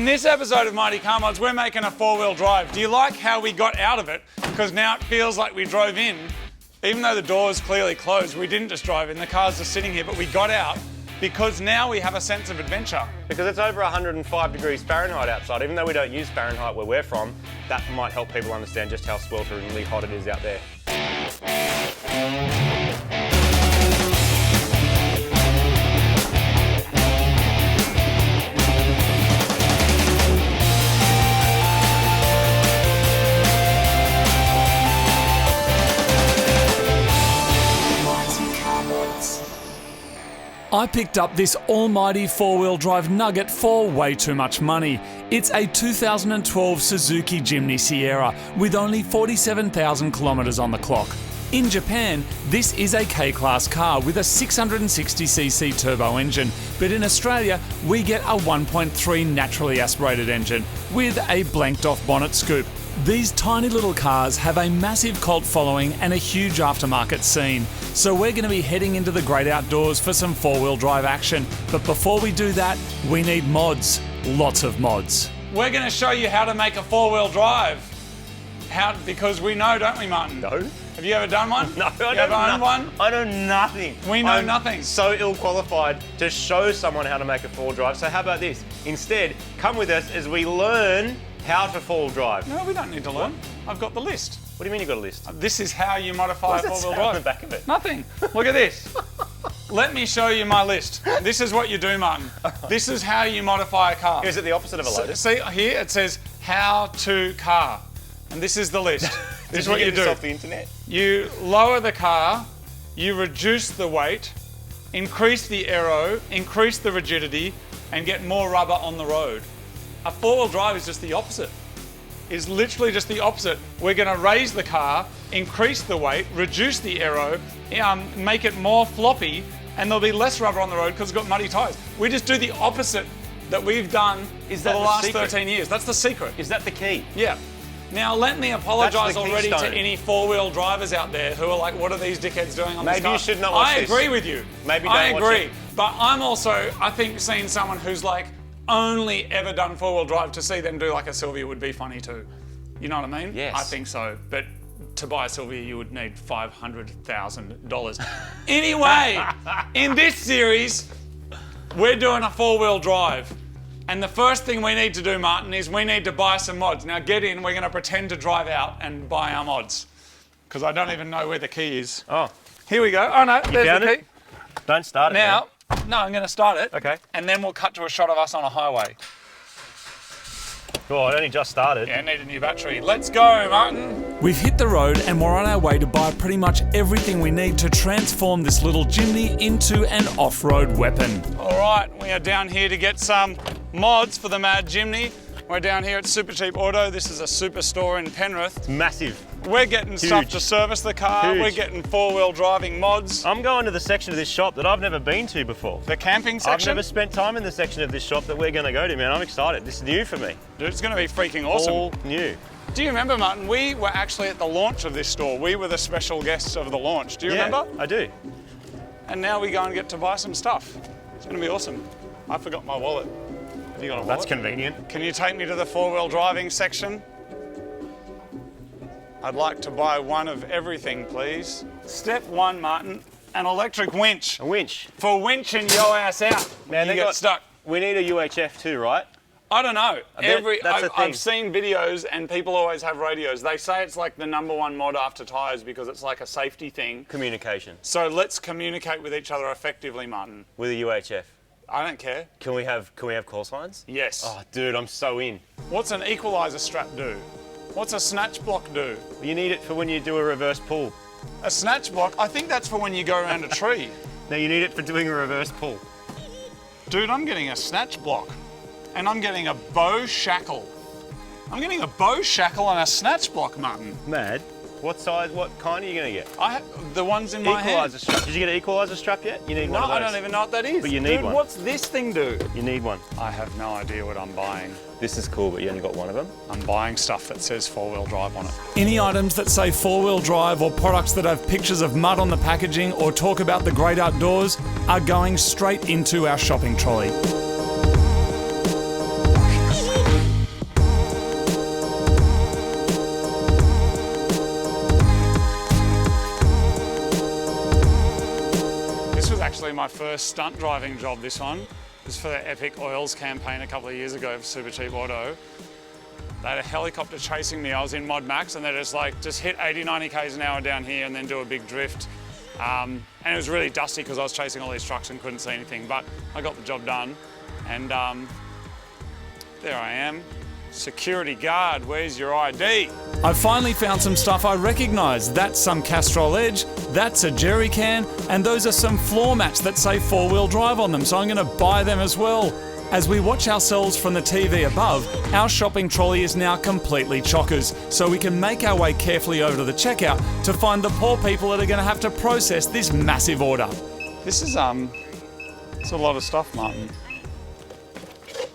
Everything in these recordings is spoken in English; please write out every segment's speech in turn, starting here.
In this episode of Mighty Car Mods, we're making a four-wheel drive. Do you like how we got out of it? Because now it feels like we drove in. Even though the door's clearly closed, we didn't just drive in, the cars are sitting here, but we got out because now we have a sense of adventure. Because it's over 105 degrees Fahrenheit outside. Even though we don't use Fahrenheit where we're from, that might help people understand just how swelteringly hot it is out there. I picked up this almighty four-wheel drive nugget for way too much money. It's a 2012 Suzuki Jimny Sierra with only 47,000 kilometers on the clock. In Japan, this is a K-Class car with a 660cc turbo engine, but in Australia, we get a 1.3 naturally aspirated engine with a blanked-off bonnet scoop. These tiny little cars have a massive cult following and a huge aftermarket scene, so we're going to be heading into the great outdoors for some four-wheel drive action. But before we do that, we need mods. Lots of mods. We're going to show you how to make a four-wheel drive. Because we know, don't we, Martin? No. Have you ever done one? No, I you don't ever owned one? I know nothing. We know nothing. So ill-qualified to show someone how to make a four-wheel drive. So how about this? Instead, come with us as we learn how to four-wheel drive. No, we don't need to learn. I've got the list. What do you mean you've got a list? This is how you modify a four-wheel drive. On the back of it? Nothing. Look at this. Let me show you my list. This is what you do, Martin. This is how you modify a car. Is it the opposite of a Lotus? See, here it says, how to car. And this is the list. This is what you do. Off the internet? You lower the car, you reduce the weight, increase the aero, increase the rigidity, and get more rubber on the road. A four-wheel drive is just the opposite. It's literally just the opposite. We're going to raise the car, increase the weight, reduce the aero, make it more floppy, and there'll be less rubber on the road because it's got muddy tyres. We just do the opposite that we've done for the last 13 years. That's the secret. Is that the key? Yeah. Now, let me apologise already to keystone. any four-wheel drivers out there who are like, what are these dickheads doing on this car? Maybe you should not watch this. I agree with you. Maybe don't I watch agree. it. But I'm also, I think, seeing someone who's like only ever done four-wheel drive, to see them do like a Sylvia would be funny too. You know what I mean? Yes. I think so. But to buy a Sylvia, you would need $500,000. Anyway, in this series, we're doing a four-wheel drive. And the first thing we need to do, Martin, is we need to buy some mods. Now get in, we're going to pretend to drive out and buy our mods. Because I don't even know where the key is. Oh. Here we go. Oh no, there's the key. Don't start it Now, no, I'm going to start it. Okay. And then we'll cut to a shot of us on a highway. Oh, it only just started. Yeah, need a new battery. Let's go, Martin. We've hit the road and we're on our way to buy pretty much everything we need to transform this little Jimny into an off-road weapon. All right, we are down here to get some mods for the Mad Jimny. We're down here at Super Cheap Auto. This is a superstore in Penrith. It's massive. We're getting stuff to service the car. Huge. We're getting four-wheel driving mods. I'm going to the section of this shop that I've never been to before. The camping section. I've never spent time in the section of this shop that we're going to go to, man. I'm excited. This is new for me. Dude, it's going to be freaking awesome. All new. Do you remember, Martin? We were actually at the launch of this store. We were the special guests of the launch. Do you remember? I do. And now we go and get to buy some stuff. It's going to be awesome. I forgot my wallet. Have you got a wallet? That's convenient. Can you take me to the four-wheel driving section? I'd like to buy one of everything, please. Step one, Martin, an electric winch. A winch. For winching your ass out. Man, you get stuck. We need a UHF too, right? I don't know. That's a thing. I've seen videos and people always have radios. They say it's like the #1 mod after tyres because it's like a safety thing. Communication. So let's communicate with each other effectively, Martin. With a UHF. I don't care. Can we have call signs? Yes. Oh, dude, I'm so in. What's an equaliser strap do? What's a snatch block do? You need it for when you do a reverse pull. A snatch block? I think that's for when you go around a tree. No, you need it for doing a reverse pull. Dude, I'm getting a snatch block. And I'm getting a bow shackle. I'm getting a bow shackle and a snatch block, Martin. Mad. What size, what kind are you going to get? The ones in my hand. Equaliser strap. Did you get an equaliser strap yet? You need one of those. No, I don't even know what that is. But you need Dude, one. What's this thing do? You need one. I have no idea what I'm buying. This is cool, but you only got one of them. I'm buying stuff that says four-wheel drive on it. Any items that say four-wheel drive or products that have pictures of mud on the packaging or talk about the great outdoors are going straight into our shopping trolley. actually my first stunt driving job, this one. It was for the Epic Oils campaign a couple of years ago for Super Cheap Auto. They had a helicopter chasing me. I was in Mod Max and they're just hit 80, 90 k's an hour down here and then do a big drift. And it was really dusty because I was chasing all these trucks and couldn't see anything, but I got the job done. And there I am. Security guard, where's your ID? I finally found some stuff I recognise. That's some Castrol Edge, that's a jerry can, and those are some floor mats that say four-wheel drive on them, so I'm going to buy them as well. As we watch ourselves from the TV above, our shopping trolley is now completely chockers, so we can make our way carefully over to the checkout to find the poor people that are going to have to process this massive order. This is it's a lot of stuff, Martin.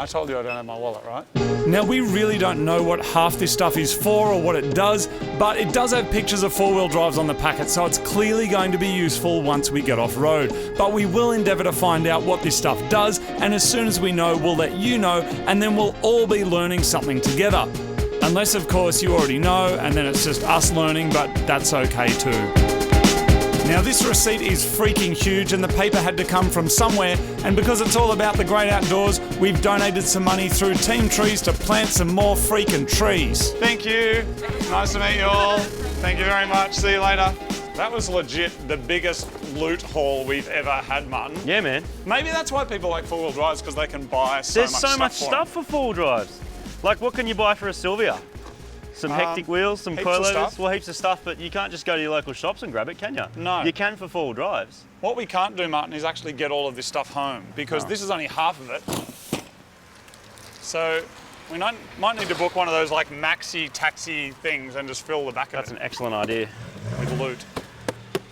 I told you I don't have my wallet, right? Now, we really don't know what half this stuff is for or what it does, but it does have pictures of four-wheel drives on the packet, so it's clearly going to be useful once we get off-road. But we will endeavour to find out what this stuff does, and as soon as we know, we'll let you know, and then we'll all be learning something together. Unless, of course, you already know, and then it's just us learning, but that's okay too. Now, this receipt is freaking huge and the paper had to come from somewhere, and because it's all about the great outdoors, we've donated some money through Team Trees to plant some more freaking trees. Thank you. Nice to meet you all. Thank you very much. See you later. That was legit the biggest loot haul we've ever had, Martin. Yeah, man. Maybe that's why people like four-wheel drives, because they can buy There's so much stuff for four-wheel drives. Like, what can you buy for a Sylvia? Some hectic wheels, some coilovers, well, heaps of stuff, but you can't just go to your local shops and grab it, can you? No. You can for four-wheel drives. What we can't do, Martin, is actually get all of this stuff home, because this is only half of it. So we might need to book one of those like maxi taxi things and just fill the back of it. That's an excellent idea. With loot.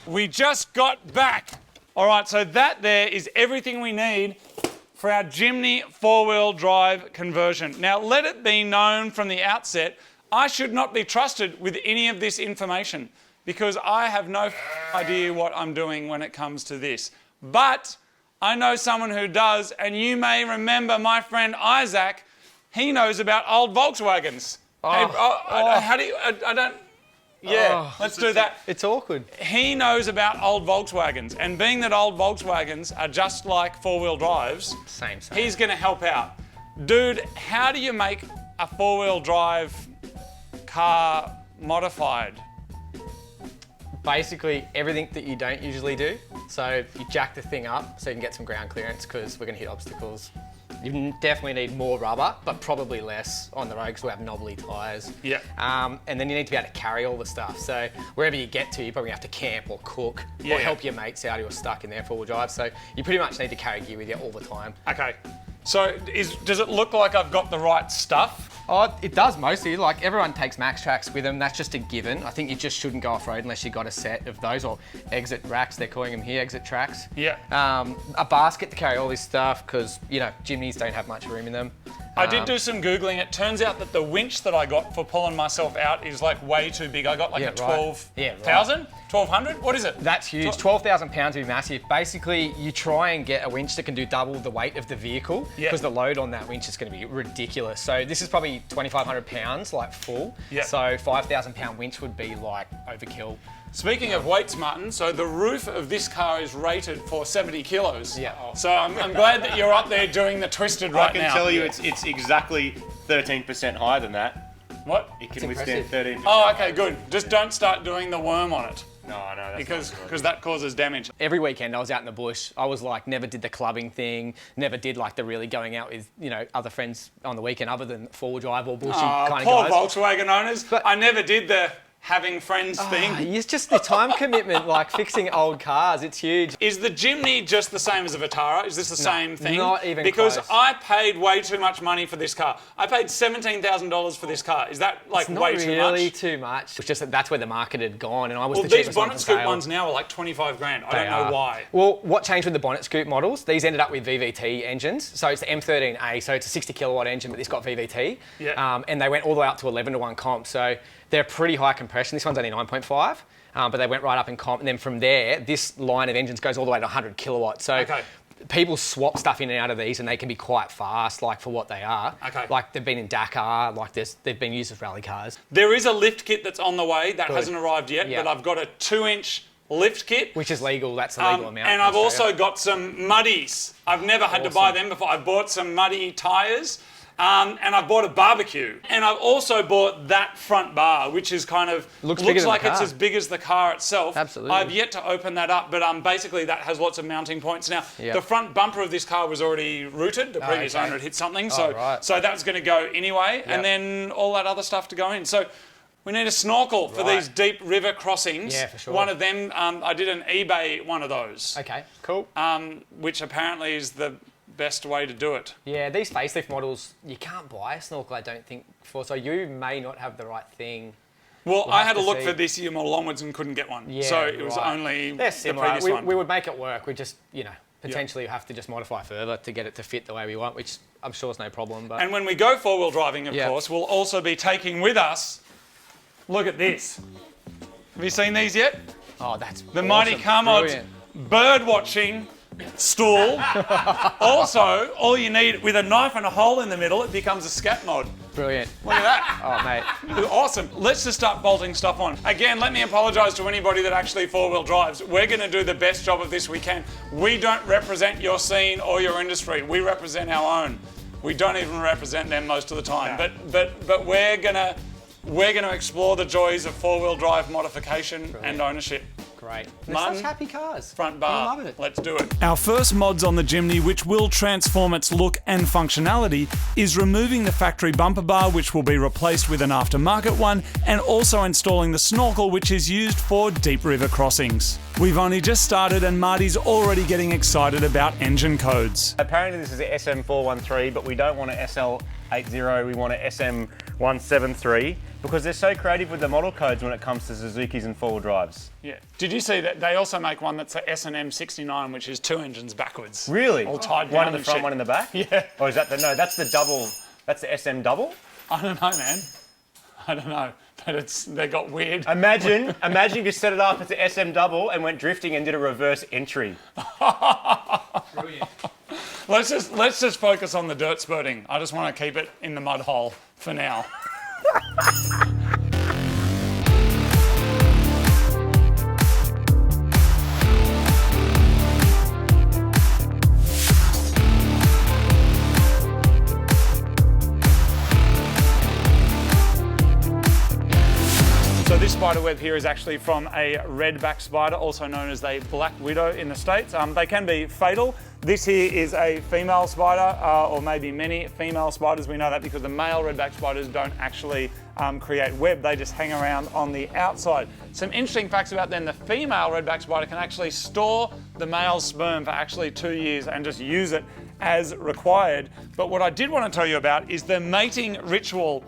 We just got back. All right, so that there is everything we need for our Jimny four-wheel drive conversion. Now, let it be known from the outset, I should not be trusted with any of this information because I have no idea what I'm doing when it comes to this. But I know someone who does, and you may remember my friend Isaac. He knows about old Volkswagens. How do you, I don't, yeah, let's do that. It's awkward. He knows about old Volkswagens, and being that old Volkswagens are just like four-wheel drives, Same. he's going to help out. Dude, how do you make a four-wheel drive car modified? Basically everything that you don't usually do. So you jack the thing up so you can get some ground clearance because we're going to hit obstacles. You definitely need more rubber, but probably less on the road because we have knobbly tyres. Yeah. And then you need to be able to carry all the stuff. So wherever you get to, you probably have to camp or cook or help your mates out who are stuck in their four-wheel drive. So you pretty much need to carry gear with you all the time. Okay. So does it look like I've got the right stuff? Oh, it does mostly. Like everyone takes max tracks with them. That's just a given. I think you just shouldn't go off road unless you got a set of those or exit racks. They're calling them here, exit tracks. Yeah. A basket to carry all this stuff because you know Jimnys don't have much room in them. I did do some Googling. It turns out that the winch that I got for pulling myself out is like way too big. I got like a 12,000? 1,200? What is it? That's huge. 12,000 pounds would be massive. Basically, you try and get a winch that can do double the weight of the vehicle because the load on that winch is going to be ridiculous. So this is probably 2,500 pounds, like full. Yeah. So 5,000 pound winch would be like overkill. Speaking of weights, Martin, so the roof of this car is rated for 70 kilos. Yeah. So I'm glad that you're up there doing the twisted right now. I can tell you it's exactly 13% higher than that. What? It can withstand 13%. Oh, okay, good. Just don't start doing the worm on it. No, that's because that causes damage. Every weekend I was out in the bush. I was like, never did the clubbing thing, never did like the really going out with, you know, other friends on the weekend other than four-wheel drive or bushy kind of poor guys. Volkswagen owners. But I never did the having friends thing. It's just the time commitment, like fixing old cars. It's huge. Is the Jimny just the same as a Vitara? Is this the same thing? Not even because close. I paid way too much money for this car. I paid $17,000 for this car. Is that like It's way not too really much? too much. It's just that that's where the market had gone, and I was Well, the these cheapest one bonnet for scoop sale. ones now are like 25 grand. I don't know why. Well, what changed with the bonnet scoop models? These ended up with VVT engines. So it's the M13A, so it's a 60 kilowatt engine, but it's got VVT. Yeah. And they went all the way up to 11:1 comp. So they're pretty high compression. This one's only 9.5, but they went right up in comp. And then from there, this line of engines goes all the way to 100 kilowatts. So people swap stuff in and out of these, and they can be quite fast, like for what they are. Okay. Like they've been in Dakar, like they've been used as rally cars. There is a lift kit that's on the way that hasn't arrived yet, but I've got a 2-inch lift kit. Which is legal, that's a legal amount. And I've also got some muddies. I've never had to buy them before. I bought some muddy tyres. And I bought a barbecue. And I've also bought that front bar, which is kind of... Looks like it's as big as the car itself. Absolutely. I've yet to open that up, but basically that has lots of mounting points. Now, the front bumper of this car was already rooted. The previous owner had hit something, so that's going to go anyway. And then all that other stuff to go in. So we need a snorkel for these deep river crossings. Yeah, for sure. One of them, I did an eBay one of those. Okay, cool. Which apparently is the best way to do it. Yeah, these facelift models, you can't buy a snorkel, I don't think, for, so you may not have the right thing. Well, I had a look for this year model onwards and couldn't get one. Yeah, so it was only the previous one. We would make it work. We just, potentially have to just modify further to get it to fit the way we want, which I'm sure is no problem. But... And when we go four-wheel driving, of course, we'll also be taking with us, look at this. Have you seen these yet? Oh, that's the Mighty Car Mods bird watching stool. Also, all you need, with a knife and a hole in the middle, it becomes a scat mod. Brilliant. Look at that. Oh, mate. Awesome. Let's just start bolting stuff on. Again, let me apologise to anybody that actually four-wheel drives. We're going to do the best job of this we can. We don't represent your scene or your industry. We represent our own. We don't even represent them most of the time. No. But we're going to explore the joys of four-wheel drive modification and ownership. Great. They're such happy cars. Front bar. I love it. Let's do it. Our first mods on the Jimny, which will transform its look and functionality, is removing the factory bumper bar, which will be replaced with an aftermarket one, and also installing the snorkel, which is used for deep river crossings. We've only just started and Marty's already getting excited about engine codes. Apparently this is a SM413, but we don't want an SL80, we want an SM173, because they're so creative with the model codes when it comes to Suzukis and four-wheel drives. Yeah. Did you see that they also make one that's a S&M69, which is two engines backwards? Really? All tied down. One in the front, one in the back? Yeah. Or is that no, that's the double, that's the SM double? I don't know, man. I don't know. But they got weird. Imagine if you set it up as an SM double and went drifting and did a reverse entry. Brilliant. Let's just focus on the dirt spurting. I just want to keep it in the mud hole for now. So this spider web here is actually from a redback spider, also known as a black widow in the States. They can be fatal. This here is a female spider, or maybe many female spiders. We know that because the male redback spiders don't actually create web, they just hang around on the outside. Some interesting facts about them: the female redback spider can actually store the male sperm for actually 2 years and just use it as required. But what I did want to tell you about is the mating ritual,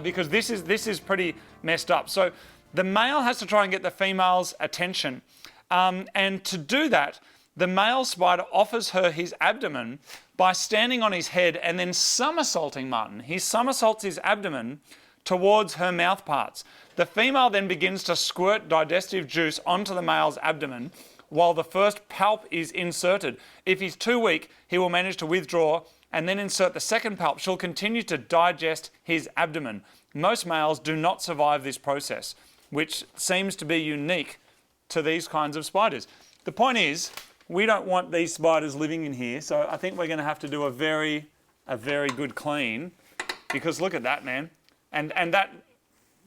because this is pretty messed up. So the male has to try and get the female's attention. And to do that, the male spider offers her his abdomen by standing on his head and then somersaulting, Martin. He somersaults his abdomen towards her mouth parts. The female then begins to squirt digestive juice onto the male's abdomen while the first palp is inserted. If he's too weak, he will manage to withdraw and then insert the second palp. She'll continue to digest his abdomen. Most males do not survive this process, which seems to be unique to these kinds of spiders. The point is, we don't want these spiders living in here, so I think we're going to have to do a very good clean, because look at that, man. And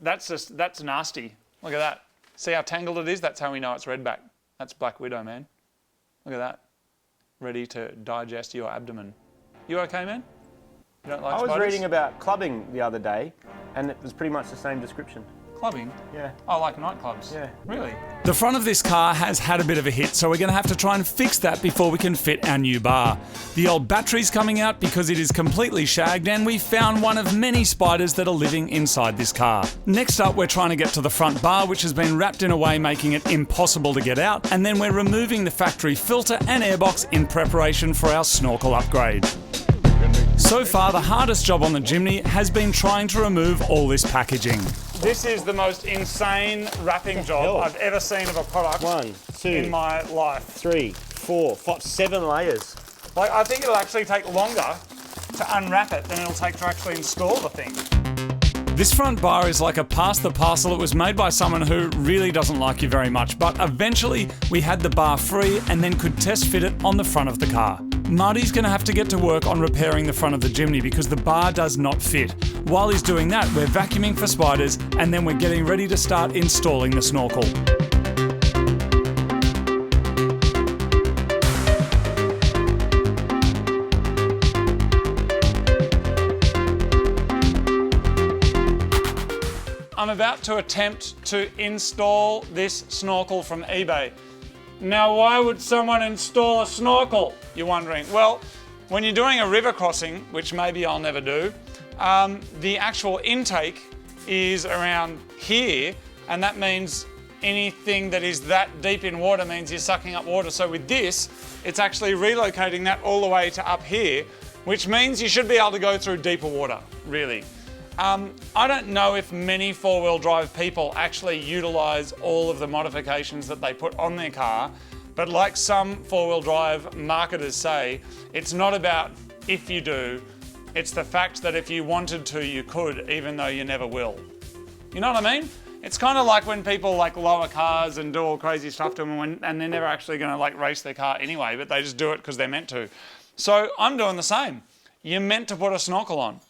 that's nasty. Look at that. See how tangled it is? That's how we know it's redback. That's black widow, man. Look at that. Ready to digest your abdomen. You okay, man? You don't like spiders? I was reading about clubbing the other day, and it was pretty much the same description. Clubbing? Yeah. Oh, like nightclubs? Yeah. Really? The front of this car has had a bit of a hit, so we're going to have to try and fix that before we can fit our new bar. The old battery's coming out because it is completely shagged, and we found one of many spiders that are living inside this car. Next up, we're trying to get to the front bar, which has been wrapped in a way making it impossible to get out, and then we're removing the factory filter and airbox in preparation for our snorkel upgrade. So far, the hardest job on the Jimny has been trying to remove all this packaging. This is the most insane wrapping job I've ever seen of a product 1, 2, in my life. 3, 4, 5, 7 layers. Like, I think it'll actually take longer to unwrap it than it'll take to actually install the thing. This front bar is like a pass the parcel. It was made by someone who really doesn't like you very much, but eventually we had the bar free and then could test fit it on the front of the car. Marty's going to have to get to work on repairing the front of the Jimny because the bar does not fit. While he's doing that, we're vacuuming for spiders and then we're getting ready to start installing the snorkel. I'm about to attempt to install this snorkel from eBay. Now, why would someone install a snorkel, you're wondering? Well, when you're doing a river crossing, which maybe I'll never do, the actual intake is around here, and that means anything that is that deep in water means you're sucking up water. So with this, it's actually relocating that all the way to up here, which means you should be able to go through deeper water, really. I don't know if many four-wheel drive people actually utilise all of the modifications that they put on their car, but like some four-wheel drive marketers say, it's not about if you do, it's the fact that if you wanted to, you could, even though you never will. You know what I mean? It's kind of like when people like lower cars and do all crazy stuff to them and they're never actually going to like race their car anyway, but they just do it because they're meant to. So I'm doing the same. You're meant to put a snorkel on.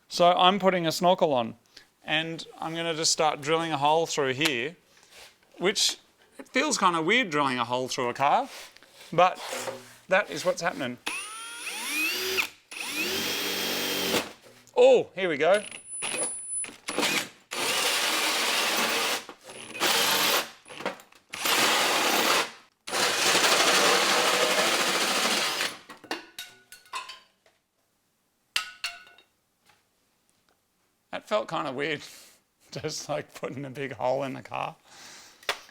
So I'm putting a snorkel on and I'm going to just start drilling a hole through here, which it feels kind of weird drilling a hole through a car, but that is what's happening. Oh, here we go. That felt kind of weird, just like putting a big hole in the car.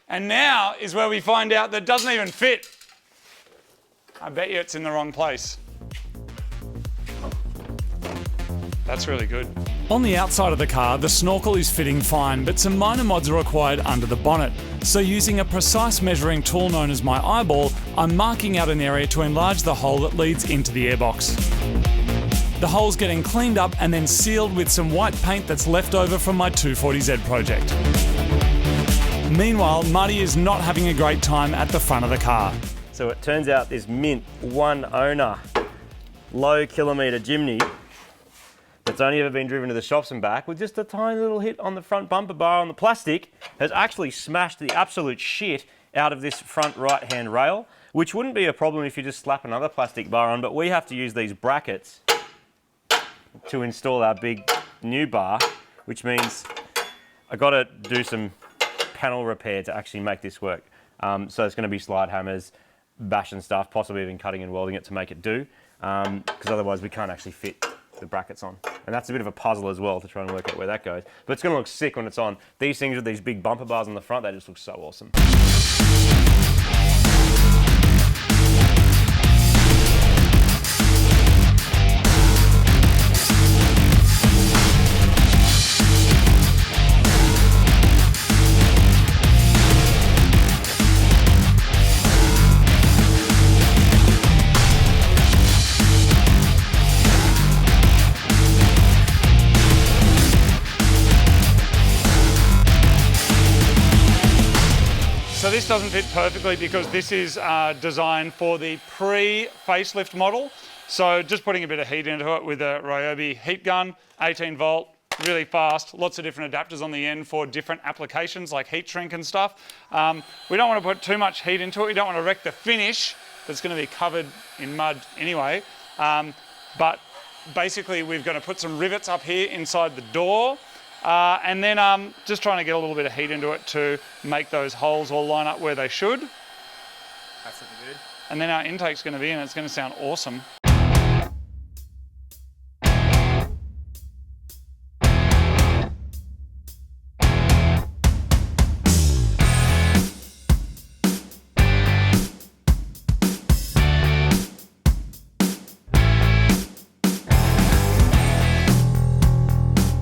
And now is where we find out that it doesn't even fit. I bet you it's in the wrong place. That's really good. On the outside of the car, the snorkel is fitting fine, but some minor mods are required under the bonnet. So using a precise measuring tool known as my eyeball, I'm marking out an area to enlarge the hole that leads into the airbox. The hole's getting cleaned up and then sealed with some white paint that's left over from my 240Z project. Meanwhile, Marty is not having a great time at the front of the car. So it turns out this mint one owner, low kilometre Jimny that's only ever been driven to the shops and back with just a tiny little hit on the front bumper bar on the plastic has actually smashed the absolute shit out of this front right hand rail, which wouldn't be a problem if you just slap another plastic bar on, but we have to use these brackets to install our big new bar, which means I got to do some panel repair to actually make this work. So it's going to be slide hammers, bashing stuff, possibly even cutting and welding it to make it do, because otherwise we can't actually fit the brackets on. And that's a bit of a puzzle as well to try and work out where that goes. But it's going to look sick when it's on. These things with these big bumper bars on the front, they just look so awesome. So this doesn't fit perfectly because this is designed for the pre-facelift model. So just putting a bit of heat into it with a Ryobi heat gun, 18 volt, really fast, lots of different adapters on the end for different applications like heat shrink and stuff. We don't want to put too much heat into it. We don't want to wreck the finish that's going to be covered in mud anyway. But basically we're going to put some rivets up here inside the door. And then just trying to get a little bit of heat into it to make those holes all line up where they should. That's looking good. And then our intake's going to be in, it's going to sound awesome.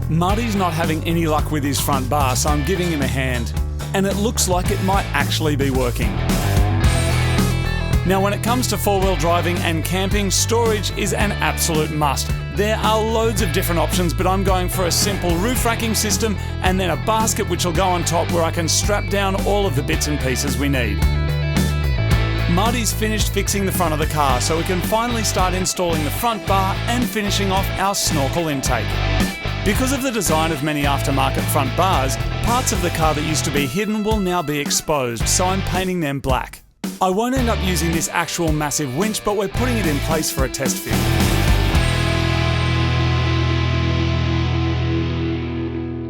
Marty's not having any luck with his front bar, so I'm giving him a hand. And it looks like it might actually be working. Now, when it comes to four-wheel driving and camping, storage is an absolute must. There are loads of different options, but I'm going for a simple roof racking system and then a basket which will go on top where I can strap down all of the bits and pieces we need. Marty's finished fixing the front of the car, so we can finally start installing the front bar and finishing off our snorkel intake. Because of the design of many aftermarket front bars, parts of the car that used to be hidden will now be exposed, so I'm painting them black. I won't end up using this actual massive winch, but we're putting it in place for a test fit.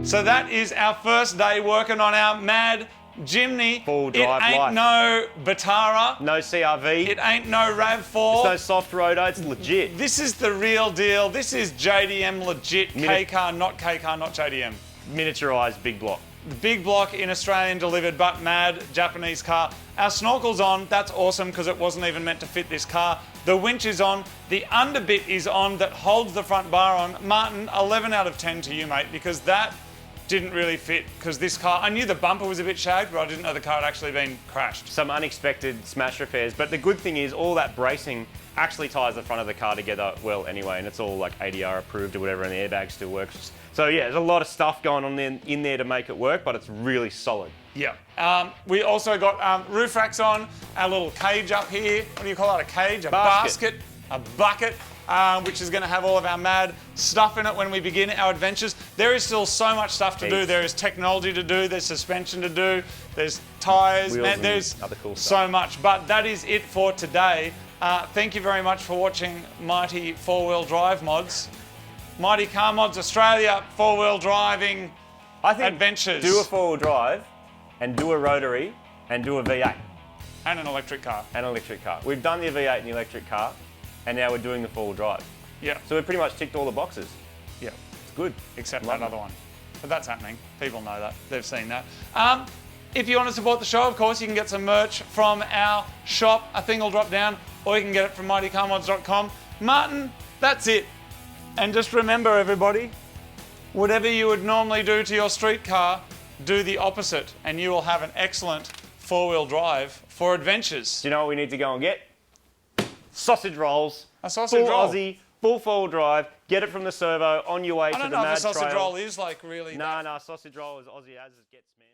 So that is our first day working on our Mad Jimny. Full drive It ain't life. no Batara. No CRV. It ain't no RAV4. It's no soft roader. It's legit. This is the real deal. This is JDM legit. K-car, not JDM. Miniaturized big block. The big block in Australian delivered, but Mad Japanese car. Our snorkel's on. That's awesome because it wasn't even meant to fit this car. The winch is on. The underbit is on that holds the front bar on. Martin, 11 out of 10 to you, mate, because that didn't really fit because this car, I knew the bumper was a bit shagged, but I didn't know the car had actually been crashed. Some unexpected smash repairs, but the good thing is all that bracing actually ties the front of the car together well anyway, and it's all like ADR approved or whatever, and the airbag still works. So yeah, there's a lot of stuff going on in there to make it work, but it's really solid. Yeah. We also got roof racks on, our little cage up here. What do you call that? A cage? A basket? A bucket. Which is going to have all of our Mad stuff in it when we begin our adventures. There is still so much stuff to do. There is technology to do, there's suspension to do, there's tyres, Wheels there's other cool so stuff. much. But that is it for today. Thank you very much for watching Mighty 4-Wheel Drive Mods. Mighty Car Mods Australia 4-wheel driving adventures. Do a 4-wheel drive and do a rotary and do a V8. And an electric car. And an electric car. We've done the V8 and the electric car, and now we're doing the 4-wheel drive. Yeah. So we've pretty much ticked all the boxes. Yeah. It's good. Except that other one. But that's happening. People know that. They've seen that. If you want to support the show, of course, you can get some merch from our shop. A thing will drop down, or you can get it from mightycarmods.com. Martin, that's it. And just remember, everybody, whatever you would normally do to your street car, do the opposite, and you will have an excellent 4-wheel drive for adventures. Do you know what we need to go and get? Sausage rolls. A sausage full roll. Aussie, full 4-wheel drive. Get it from the servo on your way I to don't the know Mad if a sausage Trail. roll is like really. No, sausage roll is Aussie as it gets, man.